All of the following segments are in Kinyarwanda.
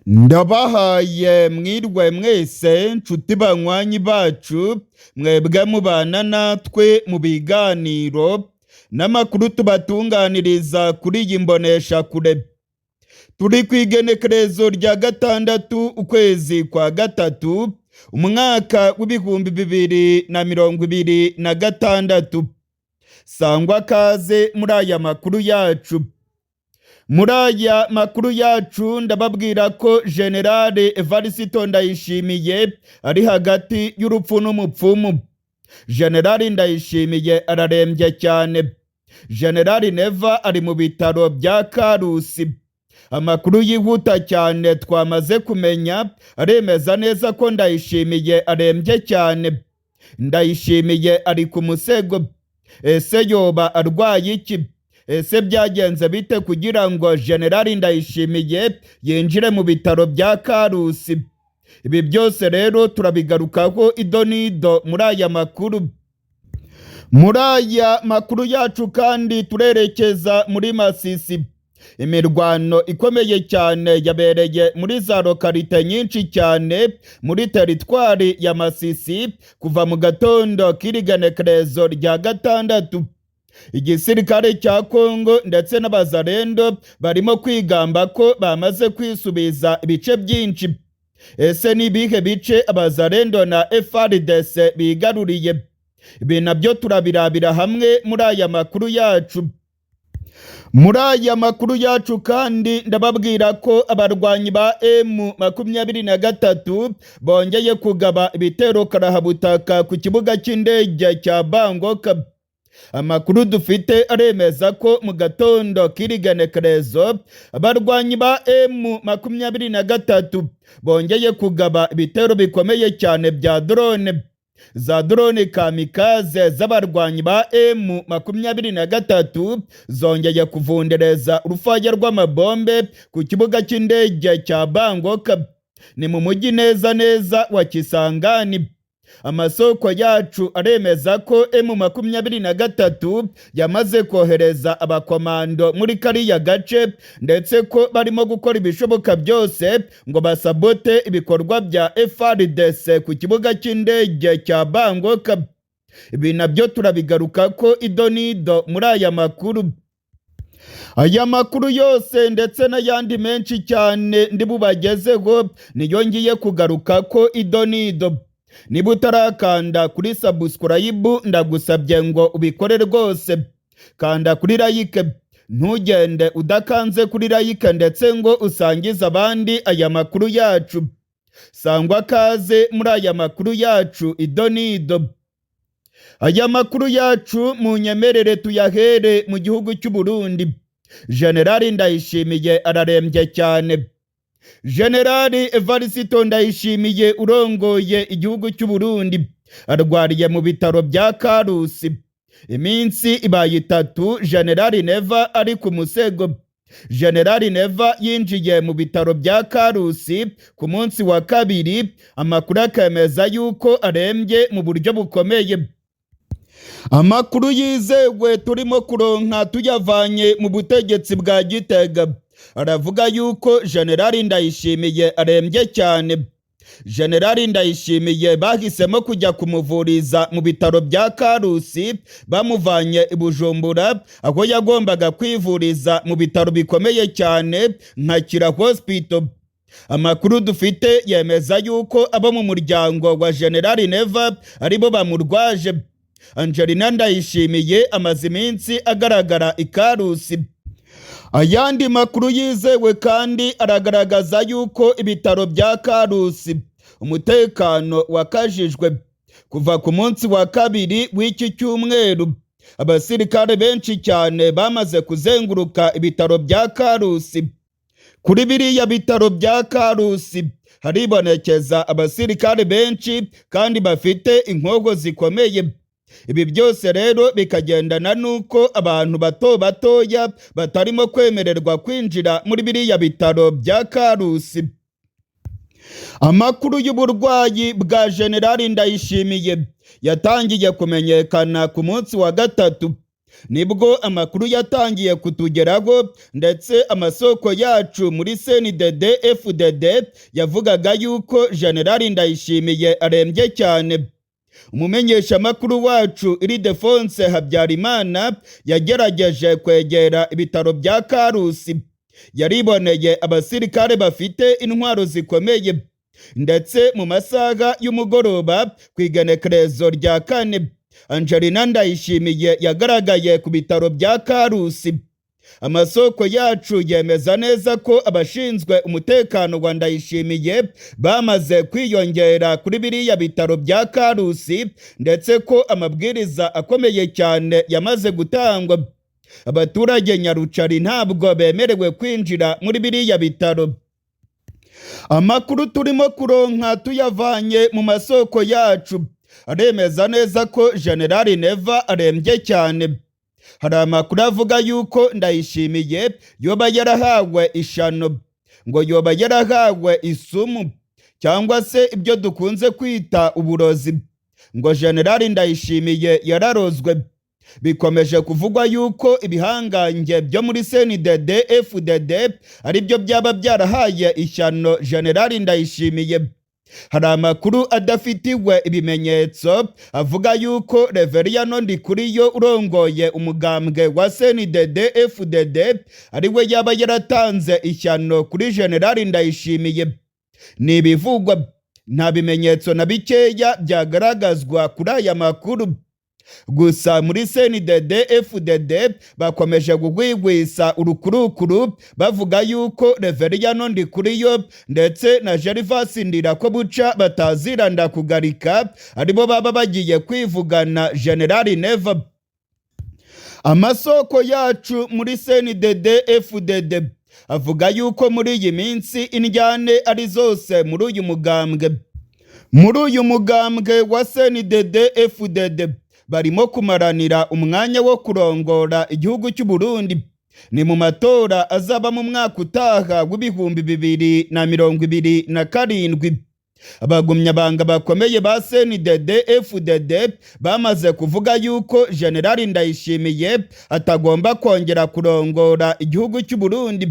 Ndabahaye mwirwe mwese nshuti banywanyi bacu mwebwe mubana natwe mu biganiro n'amakuru tubatunganiriza kuri iyi mbonesha kure. Turi ku igenekerezo rya gatandatu ukwezi kwa gatatu umwaka w'ibihumbi 2026. Sangwa kaze muri aya makuru yacu. Muri aya makuru yacu ndababwira ko Generale Evariste Ndayishimiye ari hagati y'urupfu n'umupfumu. Generale Ndayishimiye ararembye cyane. Generale Neva ari mu bitaro bya Karusi. Amakuru yihuta cyane twamaze kumenya aremeza neza ko Ndayishimiye arembye cyane. Ndayishimiye ari ku musego. Ese yoba arwaye iki? Ese byagenze bite kugira ngo Generale Ndayishimiye yinjire mu bitaro bya Karusi? Ibi byose rero turabigarukaho idonido muri aya makuru. Muri aya makuru yacu kandi turerekeza muri Masisi. Imirwano ikomeye cyane yabereye muri za lokalite nyinshi cyane muri teritwari ya Masisi kuva mu gatondo k'irigenekerezo rya gatandatu. Igisirikare cya Kongo ndetse n'abazarendo barimo kwigamba ko bamaze kwisubiza ibice byinshi. Ese ni ibihe bice abazarendo na FARDC bigaruriye? Ibi nabyo turabirabira hamwe muri aya makuru yacu. Muri aya makuru yacu kandi ndababwira ko abarwanyi ba M23 bongeye kugaba ibitero karahabutaka ku kibuga cy'indege cya Bangkok. Amakuru dufite aremeza ko mu gatondo k'irigenekerezo abarwanyi ba M23 bongeye kugaba ibitero bikomeye cyane bya drone. Za drone kamikaze z'abarwanyi ba M23 zongeye kuvundereza urufaya rw'amabombe ku kibuga cy'indege cya Bangkok. Ni mu mujyi neza wa Kisangani. Amasoko yacu aremeza ko M23 yamaze kohereza abakomando muri kariya gace ndetse ko barimo gukora ibishoboka byose ngo basabote ibikorwa bya FARDC ku kibuga cy'indege cya Bangkok. Ibi nabyo turabigaruka ko idonido muri aya makuru. Aya makuru yose ndetse n'ayandi menshi cyane ndibubagezeho niyo ngiye kugaruka ko idonido. Niba utarakanda kuri subscribe ndagusabye ngo ubikore rwose. Kanda kuri like, ntugende udakanze kuri like ndetse ngo usangize abandi aya makuru yacu. Sangwa kaze muri aya makuru yacu idonido. Aya makuru yacu munyemerere tuyahere mu gihugu cy'u Burundi. Generale Ndayishimiye ararembye cyane. Generale Evariste Ndayishimiye urongoye igihugu cy'u Burundi arwariye mu bitaro bya Karusi. Iminsi ibaye 3 Generale Neva ari ku musego. Generale Neva yinjiye mu bitaro bya Karusi ku munsi wa kabiri. Amakuru akemeza yuko arembye mu buryo bukomeye. Amakuru yizewe turimo kuronka tuyavanye mu butegetsi bwa Gitega aravuga yuko Generale Ndayishimiye arembye cyane. Generale Ndayishimiye bahisemo kujya kumuvuriza mu bitaro bya Karusi bamuvanye i Bujumbura aho yagombaga kwivuriza mu bitaro bikomeye cyane nka Kira Hospital. Amakuru dufite yemeza yuko abo mu muryango wa Generale Neva aribo bamurwaje. Angelina Ndayishimiye amaze iminsi agaragara i Karusi. Ayandi makuru yizewe kandi aragaragaza yuko ibitaro bya Karusi umutekano wakajijwe. Kuva ku munsi wa kabiri w'iki cyumweru abasirikare benshi cyane bamaze kuzenguruka ibitaro bya Karusi. Kuri biriya bitaro bya Karusi haribonekeza abasirikare benshi kandi bafite inkogo zikomeye. Ibi byose rero bikagendana nuko abantu batoya batarimo kwemererwa kwinjira muri biriya bitaro bya Karusi. Amakuru y'uburwayi bwa Generale Ndayishimiye yatangiye kumenyekana ku munsi wa gatatu. nibwo amakuru yatangiye kutugeraho, ndetse amasoko yacu muri CNDD FDD yavugaga yuko General Ndayishimiye arembye cyane. Umumenyeshamakuru wacu Ildefonse Habyarimana yagerageje kwegera ibitaro bya Karusi, yariboneye abasirikare bafite intwaro zikomeye, ndetse mu masaha y'umugoroba ku igenekerezo rya 4 Angelina Ndayishimiye yagaragaye ku bitaro bya Karusi. Amasoko yacu yemeza neza ko abashinzwe umutekano wa Ndayishimiye bamaze kwiyongera kuri biriya bitaro bya Karusi, ndetse ko amabwiriza akomeye cyane yamaze gutangwa. Abaturage Nyarucari ntabwo bemerewe kwinjira muri biriya bitaro. Amakuru turimo kuronka tuyavanye mu masoko yacu aremeza neza ko General Neva arembye cyane. Hari amakuru avuga yuko Ndayishimiye yoba yarahawe ishano, ngo yoba yarahawe isumu cyangwa se ibyo dukunze kwita uburozi, ngo General Ndayishimiye yararozwe. Bikomeje kuvugwa yuko ibihangange byo muri CNDD FDD ari byo byaba byarahaye ishyano General Ndayishimiye. Hari amakuru adafitiwe ibimenyetso avuga yuko Reveriyano Ndikuriyo urongoye umugambwe wa CNDD FDD ari we yaba yaratanze ishyano kuri General Ndayishimiye. Ni ibivugwa, nta bimenyetso na bikeya byagaragazwa kuri aya makuru. Gusa muri CNDD FDD bakomeje kugwigwisa urukurukuru bavuga yuko Reveriyano Ndikuriyo ndetse na Gervas Ndirakobuca bataziranda kugarika, aribo baba bagiye kwivugana General Neva. Amasoko yacu muri CNDD FDD avuga yuko muri iyi minsi indyane ari zose muri uyu mugambwe. Muri uyu mugambwe wa CNDD FDD barimo kumaranira umwanya wo kurongora igihugu cy'u Burundi. Ni mu matora azaba mu mwaka utaha w'ibihumbi 2027. Abagumyabanga bakomeye ba CNDD FDD bamaze kuvuga yuko General Ndayishimiye atagomba kongera kurongora igihugu cy'u Burundi.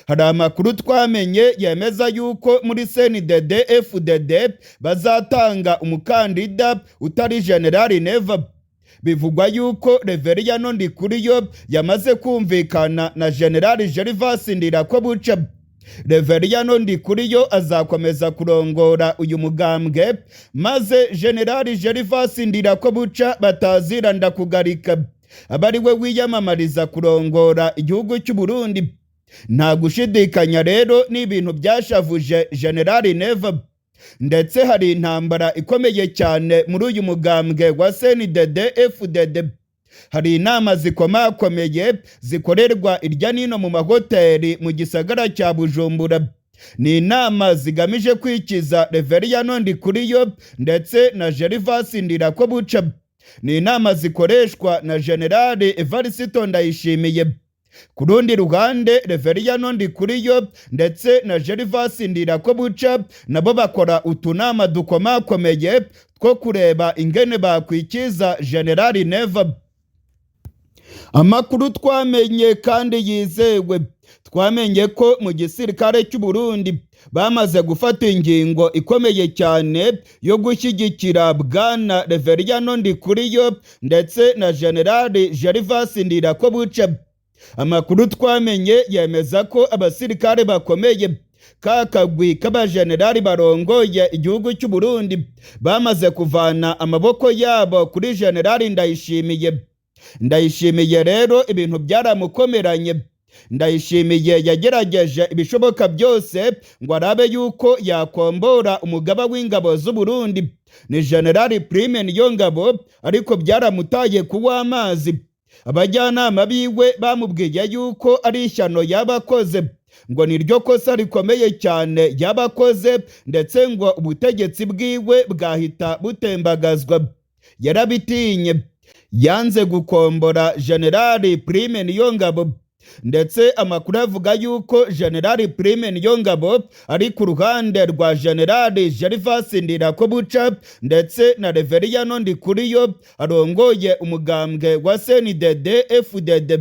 Hari amakuru twamenye yemeza yuko muri CNDD FDD bazatanga umukandida utari General Neva. Bivugwa yuko Reveriyano Ndikuriyo yamaze kumvikana na General Gervas Ndirakobuca. Reveriyano Ndikuriyo azakomeza kurongora uyu mugambwe, maze General Gervas Ndirakobuca bataziranda kugarika abari we wiyamamariza kurongora igihugu cy'u Burundi. Nta gushidikanya rero ni ibintu byashavuje General Neva, ndetse hari intambara ikomeye cyane muri uyu mugambwe wa CNDD FDD. Hari inama zikomakomeye zikorerwa irya nino mu mahoteli mu gisagara cya Bujumbura. Ni inama zigamije kwikiza Reveriyano Ndikuriyo ndetse na Gervas Ndirakobuca. Ni inama zikoreshwa na General Evariste Ndayishimiye. Ku rundi ruhande Reveriyano Ndikuriyo ndetse na Gervas Ndirakobuca nabo bakora utunama dukomakomeye two kureba ingene bakwikiza General Neva. Amakuru twamenye kandi yizewe, twamenye ko mu gisirikare cy'u Burundi bamaze gufata ingingo ikomeye cyane yo gushyigikira bwana Reveriyano Ndikuriyo ndetse na General Gervas Ndirakobuca. Amakuru twamenye yemeza ko abasirikare bakomeye kakagwi k'abajenerali barongoye igihugu cy'u Burundi bamaze kuvana amaboko yabo kuri General Ndayishimiye. Ndayishimiye rero ibintu byaramukomeranye. Ndayishimiye yagerageje ibishoboka byose ngo arabe yuko yakombora umugaba w'ingabo z'u Burundi ni General Prime Niyongabo, ariko byaramutaye kuw'amazi. Abajyanama biwe bamubwiye yuko ari ishyano yabakoze, ngo niryo kosa rikomeye cyane yabakoze, ndetse ngo ubutegetsi bwiwe bwahita butembagazwa. Yarabitinye, yanze gukombora General Prime Niyongabo. ndetse amakuru avuga yuko General Prime Niyongabo ari ku ruhande rwa General Gervas Ndirakobuca ndetse na Reveriyano Ndikuriyo arongoye umugambwe wa CNDD FDD.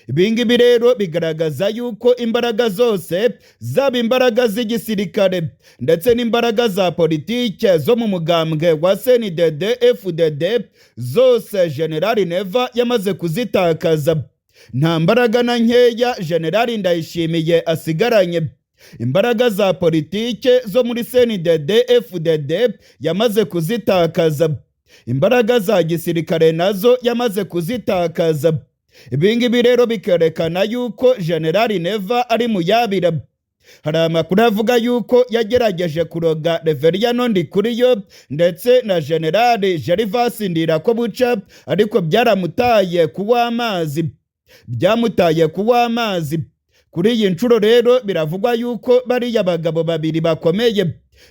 Ibingibi rero bigaragaza yuko imbaraga zose, zaba imbaraga z'igisirikare ndetse n'imbaraga za politike zo mu mugambwe wa CNDD FDD, zose General Neva yamaze kuzitakaza. Nta mbaraga na nkeya General Ndayishimiye asigaranye. Imbaraga za politike zo muri CNDD FDD yamaze kuzitakaza. Imbaraga za gisirikare nazo yamaze kuzitakaza. Ibingibi rero bikerekana yuko General Neva ari mu yabira. Hari amakuru avuga yuko yagerageje kuroga Reveriyano Ndikuriyo ndetse na General Gervas Ndirakobuca, ariko byaramutaye kuwa amazi. Kuri iyi nshuro rero biravugwa yuko bariya bagabo babiri bakomeye,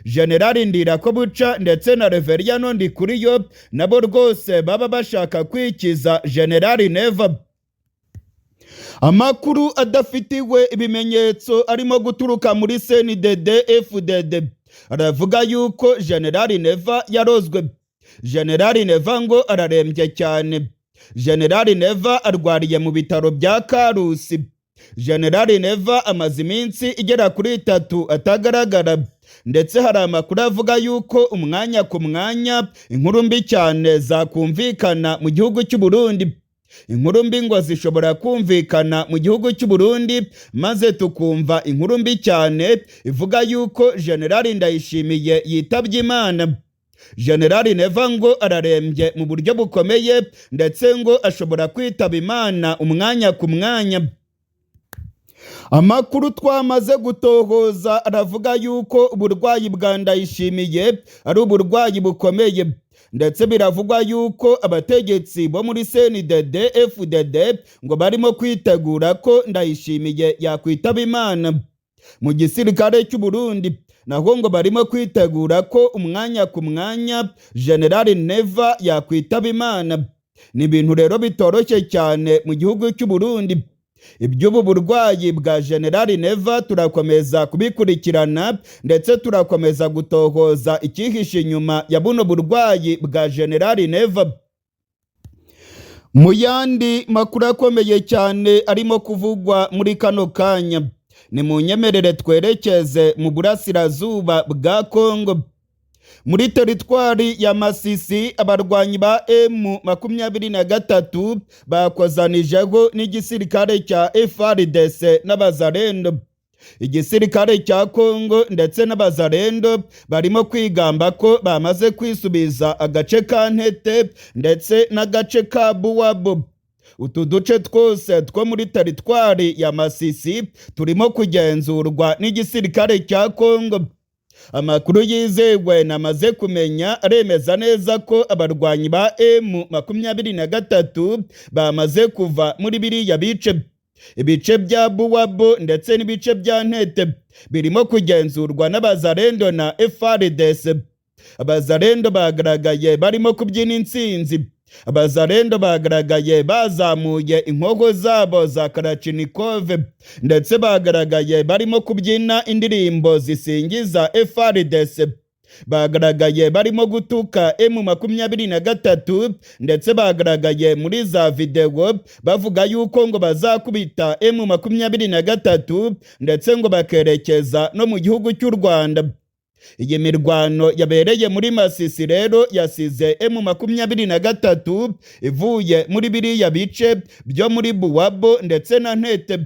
General Ndirakobuca ndetse na Reveriyano Ndikuriyo, nabo rwose baba bashaka kwikiza General Neva. Amakuru adafitiwe ibimenyetso arimo guturuka muri CNDD FDD aravuga yuko General Neva yarozwe. General Neva ngo ararembye cyane. General Neva arwariye mu bitaro bya Karusi. General Neva amaze iminsi igera kuri 3 atagaragara, ndetse hari amakuru avuga yuko umwanya ku mwanya inkuru mbi cyane zakumvikana mu gihugu cy'u Burundi. Inkuru mbi ngo zishobora kumvikana mu gihugu cy'u Burundi, maze tukumva inkuru mbi cyane ivuga yuko General Ndayishimiye yitabye Imana. General Neva ngo ararembye mu buryo bukomeye, ndetse ngo ashobora kwitaba Imana umwanya ku mwanya. Amakuru twamaze gutohoza aravuga yuko uburwayi bwa Ndayishimiye ari uburwayi bukomeye, ndetse biravugwa yuko abategetsi bo muri CNDD FDD ngo barimo kwitegura ko Ndayishimiye yakwitaba Imana. Mu gisirikare cy'u Burundi naho ngo barimo kwitegura ko umwanya ku mwanya General Neva yakwitaba Imana. Ni ibintu rero bitoroshye cyane mu gihugu cy'u Burundi. Iby'ubu burwayi bwa General Neva turakomeza kubikurikirana, ndetse turakomeza gutohoza icyihishe inyuma ya buno burwayi bwa General Neva. Mu yandi makuru akomeye cyane arimo kuvugwa muri kano kanya, ni mu nyemerere twerekeze mu burasirazuba bwa Kongo. Muri teritwari ya Masisi, abarwanyi ba M23 bakozanijeho n'igisirikare cya FARDC n'abazarendo. Igisirikare cya Kongo ndetse n'abazarendo barimo kwigamba ko bamaze kwisubiza agace ka Ntete ndetse n'agace ka Buwabo. Utu duce twose two muri teritwari ya Masisi turimo kugenzurwa n'igisirikare cya Kongo. Amakuru yizewe namaze kumenya aremeza neza ko abarwanyi ba M23 bamaze kuva muri biriya bice. Ibice bya Buwabo ndetse n'ibice bya Ntete birimo kugenzurwa n'abazarendo na FARDC. Abazarendo bagaragaye barimo kubyina intsinzi. Abazarendo bagaragaye bazamuye inkogo zabo za Kalachnikov, ndetse bagaragaye barimo kubyina indirimbo zisingiza FARDC. Bagaragaye barimo gutuka M23, ndetse bagaragaye muri za video bavuga yuko ngo bazakubita M23 ndetse ngo bakerekeza no mu gihugu cy'u Rwanda. Iyi mirwano yabereye muri Masisi rero yasize M23 ivuye muri biriya bice byo muri Buwabo ndetse na Ntete.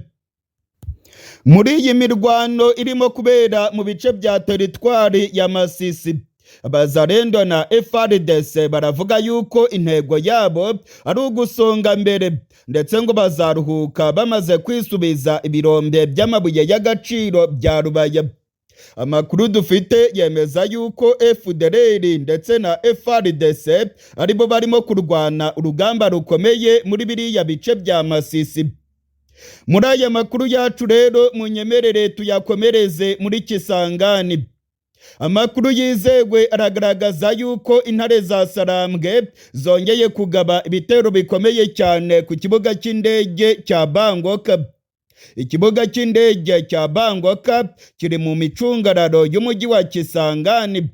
Muri iyi mirwano irimo kubera mu bice bya teritwari ya Masisi, abazarendo na FARDC baravuga yuko intego yabo ari ugusonga mbere, ndetse ngo bazaruhuka bamaze kwisubiza ibirombe by'amabuye y'agaciro bya Rubaya. Amakuru dufite yemeza yuko FDLR ndetse na FARDC aribo barimo kurwana urugamba rukomeye muri biriya bice bya Masisi. Muri aya makuru yacu rero munyemerere tuyakomereze muri Kisangani. Amakuru yizewe aragaragaza yuko intare za Sarambwe zongeye kugaba ibitero bikomeye cyane ku kibuga cy'indege cya Bangkok. Ikibuga cy'indege cya Bangkok kiri mu micungararo y'umujyi wa Kisangani.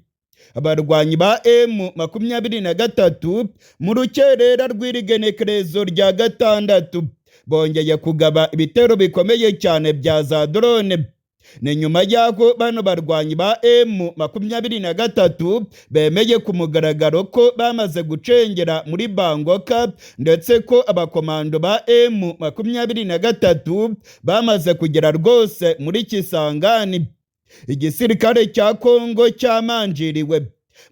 Abarwanyi ba M23 mu rukerera rw'irigenekerezo rya gatandatu bongeye kugaba ibitero bikomeye cyane bya za drone. Ni nyuma y'aho bano barwanyi ba M23 bemeye ku mugaragaro ko bamaze gucengera muri Bangkok, ndetse ko abakomando ba M23 bamaze kugera rwose muri Kisangani. Igisirikare cya Kongo cyamanjiriwe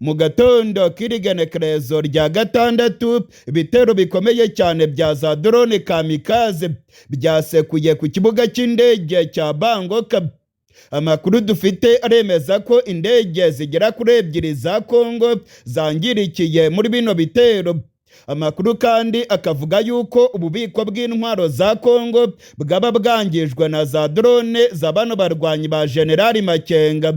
mu gatondo k'irigenekerezo rya gatandatu. Ibitero bikomeye cyane bya za drone kamikaze byasekuye ku kibuga cy'indege cya Bangkok. Amakuru dufite aremeza ko indege zigera kuri 2 za Kongo zangirikiye muri bino bitero. Amakuru kandi akavuga yuko ububiko bw'intwaro za Kongo bwaba bwangijwe na za drone za bano barwanyi ba General Makenga.